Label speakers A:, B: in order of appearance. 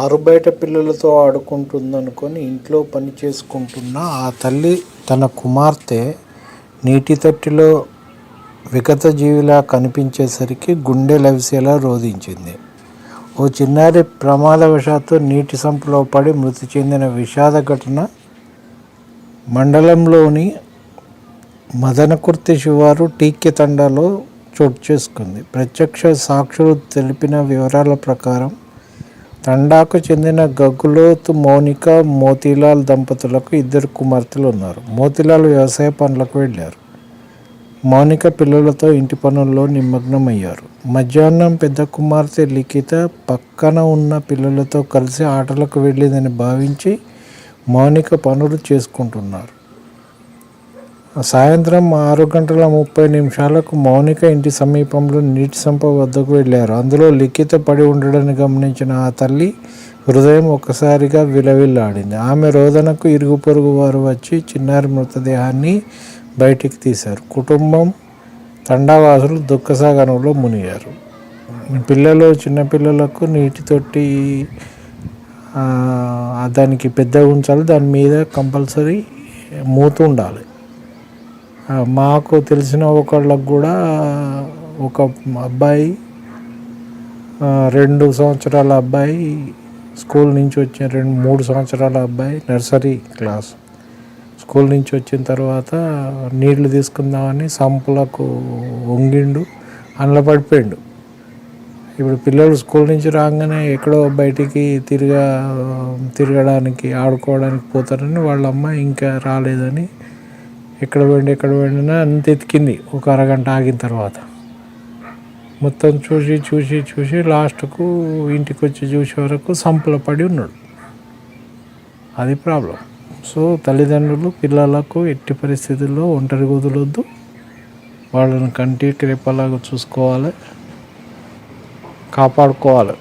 A: ఆరుబయట పిల్లలతో ఆడుకుంటుందనుకొని ఇంట్లో పని చేసుకుంటున్న ఆ తల్లి తన కుమార్తె నీటి తొట్టిలో విగతజీవిలా కనిపించేసరికి గుండె లవిసేలా రోదించింది. ఓ చిన్నారి ప్రమాదవశాత్తు నీటి సంపులో పడి మృతి చెందిన విషాద ఘటన మండలంలోని మదనకుర్తి శివారు టీక్య తండాలో చోటు చేసుకుంది. ప్రత్యక్ష సాక్షులు తెలిపిన వివరాల ప్రకారం తండాకు చెందిన గగ్గులోతు మౌనిక, మోతీలాల్ దంపతులకు 2 కుమార్తెలు ఉన్నారు. మోతీలాల్ వ్యవసాయ పనులకు వెళ్ళారు. మౌనిక పిల్లలతో ఇంటి పనుల్లో నిమగ్నమయ్యారు. మధ్యాహ్నం పెద్ద కుమార్తె లిఖిత పక్కన ఉన్న పిల్లలతో కలిసి ఆటలకు వెళ్ళిందని భావించి మౌనిక పనులు చేసుకుంటున్నారు. సాయంత్రం 6:30 మౌనిక ఇంటి సమీపంలో నీటి సంప వద్దకు వెళ్ళారు. అందులో లిఖిత పడి ఉండడాన్ని గమనించిన ఆ తల్లి హృదయం ఒక్కసారిగా విలవిల్లాడింది. ఆమె రోదనకు ఇరుగు పొరుగు వారు వచ్చి చిన్నారి మృతదేహాన్ని బయటికి తీశారు. కుటుంబం, తండావాసులు దుఃఖసాగరంలో మునిగారు. చిన్నపిల్లలకు నీటి తొట్టి దానికి పెద్దగా ఉంచాలి, దాని మీద కంపల్సరీ మూత ఉండాలి. మాకు తెలిసిన ఒకళ్ళకు కూడా ఒక అబ్బాయి 2 సంవత్సరాల అబ్బాయి స్కూల్ నుంచి వచ్చిన 3 సంవత్సరాల అబ్బాయి నర్సరీ క్లాస్ స్కూల్ నుంచి వచ్చిన తర్వాత నీళ్లు తీసుకుందామని సంపులకు వంగిండు, అందులో పడిపోయిండు. ఇప్పుడు పిల్లలు స్కూల్ నుంచి రాగానే ఎక్కడో బయటికి తిరగడానికి ఆడుకోవడానికి పోతారని వాళ్ళ అమ్మ ఇంకా రాలేదని ఎక్కడ పోయినా అంత ఎతికింది. ఒక అరగంట ఆగిన తర్వాత మొత్తం చూసి లాస్ట్కు ఇంటికి వచ్చి చూసే వరకు సంపులో పడి ఉన్నాడు. అది ప్రాబ్లం. సో తల్లిదండ్రులు పిల్లలకు ఎట్టి పరిస్థితుల్లో ఒంటరిగా వదలొద్దు. వాళ్ళని కంటికి రెప్పలాగా చూసుకోవాలి, కాపాడుకోవాలి.